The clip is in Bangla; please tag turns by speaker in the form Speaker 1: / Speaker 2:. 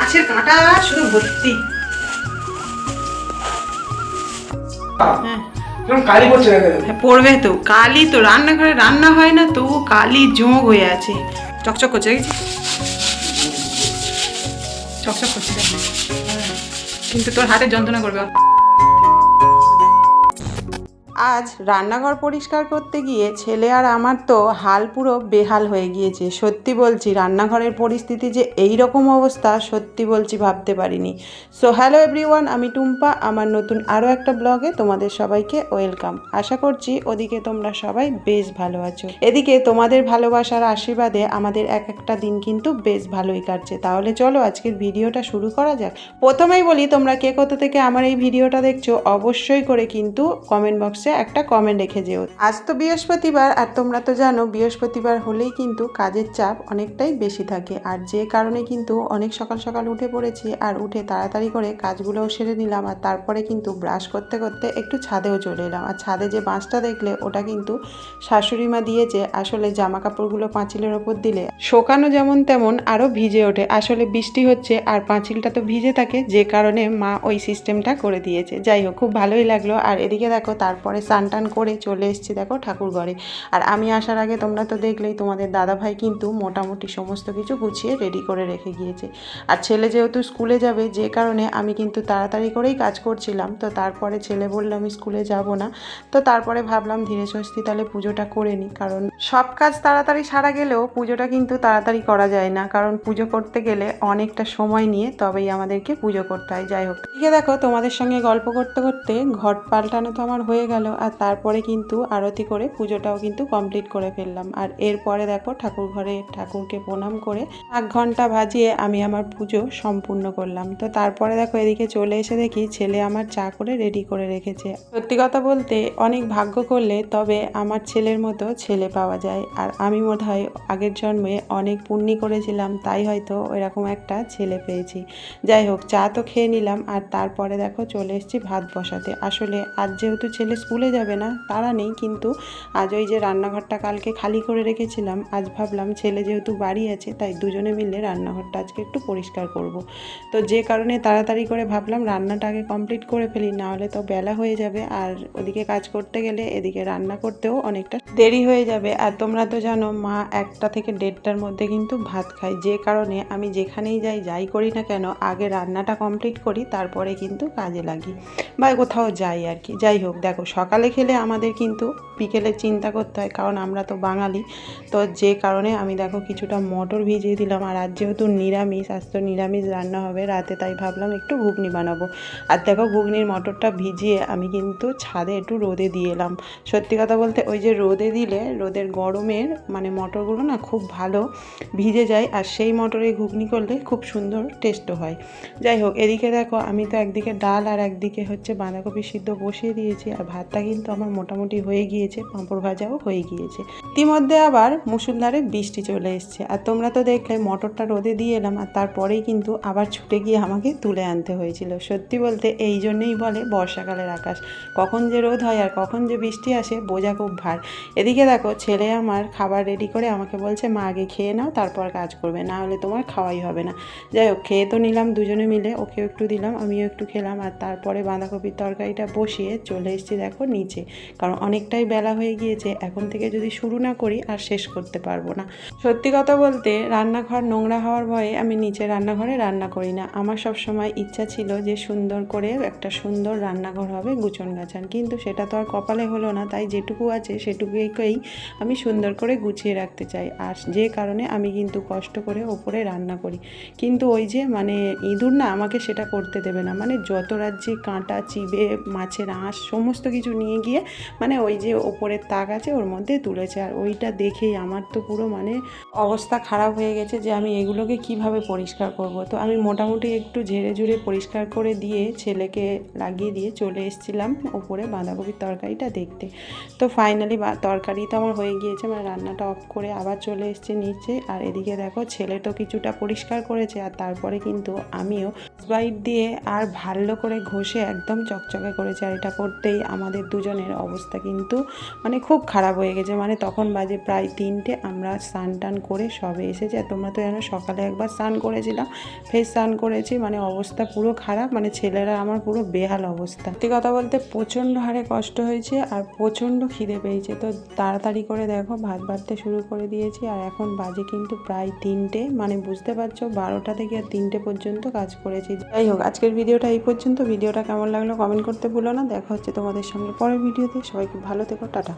Speaker 1: মাছের কাঁটা শুধু ভর্তি। হ্যাঁ
Speaker 2: কালি পড়ছে না কেন?
Speaker 1: পড়বে তো, কালি তো রান্নাঘরে রান্না হয় না তো কালি জোঁক হয়ে আছে। চকচক করছে দেখছি, চকচক করছে দেখ। কিন্তু তোর হাতে যন্ত্রণা করবে। আজ রান্নাঘর পরিষ্কার করতে গিয়ে ছেলে আর আমার তো হাল পুরো বেহাল হয়ে গিয়েছে। সত্যি বলছি, রান্নাঘরের পরিস্থিতি যে এই রকম অবস্থা সত্যি বলছি ভাবতে পারিনি। সো হ্যালো এভরিওয়ান, আমি টুম্পা। আমার নতুন আরও একটা ব্লগে তোমাদের সবাইকে ওয়েলকাম। আশা করছি ওদিকে তোমরা সবাই বেশ ভালো আছো। এদিকে তোমাদের ভালোবাসার আশীর্বাদে আমাদের এক একটা দিন কিন্তু বেশ ভালোই কাটছে। তাহলে চলো আজকের ভিডিওটা শুরু করা যাক। প্রথমেই বলি, তোমরা কে কোথা থেকে আমার এই ভিডিওটা দেখছো অবশ্যই করে কিন্তু কমেন্ট বক্সে একটা কমেন্ট রেখে যেও। আজ তো বৃহস্পতিবার, আর তোমরা তো জানো বৃহস্পতিবার হলেই কিন্তু কাজের চাপ অনেকটাই বেশি থাকে। আর যে কারণে কিন্তু অনেক সকাল সকাল উঠে পড়েছি, আর উঠে তাড়াতাড়ি করে কাজগুলোও সেরে নিলাম। আর তারপরে কিন্তু ব্রাশ করতে করতে একটু ছাদেও চলে এলাম। আর ছাদে যে বাঁশটা দেখলে ওটা কিন্তু শাশুড়ি মা দিয়েছে। আসলে জামা কাপড়গুলো পাঁচিলের ওপর দিলে শোকানো যেমন তেমন আরও ভিজে ওঠে। আসলে বৃষ্টি হচ্ছে আর পাঁচিলটা তো ভিজে থাকে, যে কারণে মা ওই সিস্টেমটা করে দিয়েছে। যাই হোক, খুব ভালোই লাগলো। আর এদিকে দেখো তারপরে স্নান টান করে চলে এসেছি দেখো ঠাকুর ঘরে। আর আমি আসার আগে তোমরা তো দেখলেই তোমাদের দাদাভাই কিন্তু মোটামুটি সমস্ত কিছু গুছিয়ে রেডি করে রেখে গিয়েছে। আর ছেলে যেহেতু স্কুলে যাবে, যে কারণে আমি কিন্তু তাড়াতাড়ি করেই কাজ করছিলাম। তো তারপরে ছেলে বললো আমি স্কুলে যাব না। তো তারপরে ভাবলাম ধীরে সুস্থে তাহলে পুজোটা করে নিই, কারণ সব কাজ তাড়াতাড়ি সারা গেলেও পুজোটা কিন্তু তাড়াতাড়ি করা যায় না। কারণ পুজো করতে গেলে অনেকটা সময় নিয়ে তবেই আমাদেরকে পুজো করতে হয়। যাই হোক, এদিকে দেখো তোমাদের সঙ্গে গল্প করতে করতে ঘট পাল্টানো তো আমার হয়ে গেল। আর তারপরে কিন্তু আরতি করে পুজোটাও কিন্তু কমপ্লিট করে ফেললাম। আর এরপরে দেখো ঠাকুর ঘরে ঠাকুরকে প্রণাম করে 1 ঘন্টা বাজিয়ে আমি আমার পুজো সম্পূর্ণ করলাম। তো তারপরে দেখো এদিকে চলে এসে দেখি ছেলে আমার চা করে রেডি করে রেখেছে। সত্যি কথা বলতে অনেক ভাগ্য করলে তবে আমার ছেলের মতো ছেলে পাওয়া যায়। আর আমি বোধহয় আগের জন্মে অনেক পুণ্যি করেছিলাম, তাই হয়তো এরকম একটা ছেলে পেয়েছি। যাই হোক, চা তো খেয়ে নিলাম। আর তারপরে দেখো চলে এসেছি ভাত বসাতে। আসলে আজ যেহেতু ছেলে স্কুলে যাবে না, তারা নেই, কিন্তু আজ ওই যে রান্নাঘরটা কালকে খালি করে রেখেছিলাম, আজ ভাবলাম ছেলে যেহেতু বাড়ি আছে তাই দুজনে মিলে রান্নাঘরটা আজকে একটু পরিষ্কার করব। তো যে কারণে তাড়াতাড়ি করে ভাবলাম রান্নাটা আগে কমপ্লিট করে ফেলি, না হলে তো বেলা হয়ে যাবে। আর ওদিকে কাজ করতে গেলে এদিকে রান্না করতেও অনেকটা দেরি হয়ে যাবে। আর তোমরা তো জানো মা 1টা থেকে 1:30টার মধ্যে কিন্তু ভাত খায়, যে কারণে আমি যেখানেই যাই করি না কেন আগে রান্নাটা কমপ্লিট করি, তারপরে কিন্তু কাজে লাগি বা কোথাও যাই আর কি। যাই হোক, দেখো সকালে খেলে আমাদের কিন্তু বিকেলে চিন্তা করতে হয়, কারণ আমরা তো বাঙালি। তো যে কারণে আমি দেখো কিছুটা মটর ভিজিয়ে দিলাম। আর আজ যেহেতু নিরামিষ, আজ তো নিরামিষ রান্না হবে রাতে, তাই ভাবলাম একটু ঘুগনি বানাবো। আর দেখো ঘুগনির মটরটা ভিজিয়ে আমি কিন্তু ছাদে একটু রোদে দিয়ে এলাম। সত্যি কথা বলতে ওই যে রোদে দিলে রোদের গরমের মানে মটরগুলো না খুব ভালো ভিজে যায়, আর সেই মটরে ঘুগনি করলে খুব সুন্দর টেস্টও হয়। যাই হোক, এদিকে দেখো আমি তো একদিকে ডাল আর একদিকে হচ্ছে বাঁধাকপি সিদ্ধ বসিয়ে দিয়েছি। আর ভাতটা কিন্তু আমার মোটামুটি হয়ে গিয়েছে, পাঁপড় ভাজাও হয়ে গিয়েছে। ইতিমধ্যে আবার মুষলধারে বৃষ্টি চলে এসছে। আর তোমরা তো দেখলে মটরটা রোদে দিয়ে এলাম, আর তারপরেই কিন্তু আবার ছুটে গিয়ে আমাকে তুলে আনতে হয়েছিল। সত্যি বলতে এই জন্যই বলে বর্ষাকালের আকাশ, কখন যে রোদ হয় আর কখন যে বৃষ্টি আসে বোঝা খুব ভার। এদিকে দেখো ছেলে আমার খাবার রেডি করে আমাকে বলছে মা আগে খেয়ে নাও তারপর কাজ করবে, না হলে তোমার খাওয়াই হবে না। যাই হোক, খেয়ে তো নিলাম দুজনে মিলে, ওকেও একটু দিলাম আমিও একটু খেলাম। আর তারপরে বাঁধাকপির তরকারিটা বসিয়ে চলে এসেছি দেখো নিচে, কারণ অনেকটাই বেলা হয়ে গিয়েছে। এখন থেকে যদি শুরু না করি আর শেষ করতে পারবো না। সত্যি কথা বলতে রান্নাঘর নোংরা হওয়ার ভয়ে আমি নিচে রান্নাঘরে রান্না করি না। আমার সবসময় ইচ্ছা ছিল যে সুন্দর করে একটা সুন্দর রান্নাঘর হবে গুছন গাছান, কিন্তু সেটা তো আর কপালে হলো না। তাই যেটুকু আছে সেটুকুকেই আমি সুন্দর করে গুছিয়ে রাখতে চাই। আর যে কারণে আমি কিন্তু কষ্ট করে ওপরে রান্না করি, কিন্তু ওই যে মানে ইঁদুর না আমাকে সেটা করতে দেবে না। মানে যত রাজ্যে কাঁটা চিবে মাছের আঁশ সমস্ত কিছু নিয়ে গিয়ে মানে ওই যে ওপরের তাক আছে ওর মধ্যে তুলেছে। আর ওইটা দেখেই আমার তো পুরো মানে অবস্থা খারাপ হয়ে গেছে যে আমি এগুলোকে কিভাবে পরিষ্কার করব। তো আমি মোটামুটি একটু ঝেড়ে ঝুড়ে পরিষ্কার করে দিয়ে ছেলেকে লাগিয়ে দিয়ে চলে এসেছিলাম ওপরে বাঁধাকপির তরকারিটা দেখতে। তো ফাইনালি তরকারি তো আমার হয়ে গিয়েছে, মানে রান্নাটা অফ করে আবার চলে এসেছে নিচে। আর এদিকে দেখো ছেলে তো কিছুটা পরিষ্কার করেছে, আর তারপরে কিন্তু আমিও স্প্রাইট দিয়ে আর ভালো করে ঘষে একদম চকচকে করেছে। আর এটা করতেই আমাদের দুজনের অবস্থা কিন্তু মানে খুব খারাপ হয়ে গেছে। মানে তখন বাজে প্রায় 3টে, আমরা স্নান টান করে সবে এসেছি। আর তোমরা তো জানো সকালে একবার স্নান করেছিলাম, ফের স্নান করেছি, মানে অবস্থা পুরো খারাপ, মানে ছেলেরা আমার পুরো বেহাল অবস্থা। সত্যি কথা বলতে প্রচণ্ড হারে কষ্ট হয়েছে আর প্রচণ্ড খিদে পেয়েছে। তো তাড়াতাড়ি করে দেখো ভাত বাড়তে শুরু করে দিয়েছি। আর এখন বাজে কিন্তু প্রায় 3টে, মানে বুঝতে পারছো 12টা থেকে আর 3টে পর্যন্ত কাজ করেছি। যাই হোক, আজকের ভিডিওটা এই পর্যন্ত। ভিডিওটা কেমন লাগলো কমেন্ট করতে ভুলো না। দেখা হচ্ছে তোমাদের সঙ্গে পরের ভিডিওতে। সবাইকে ভালো থেকো, টাটা।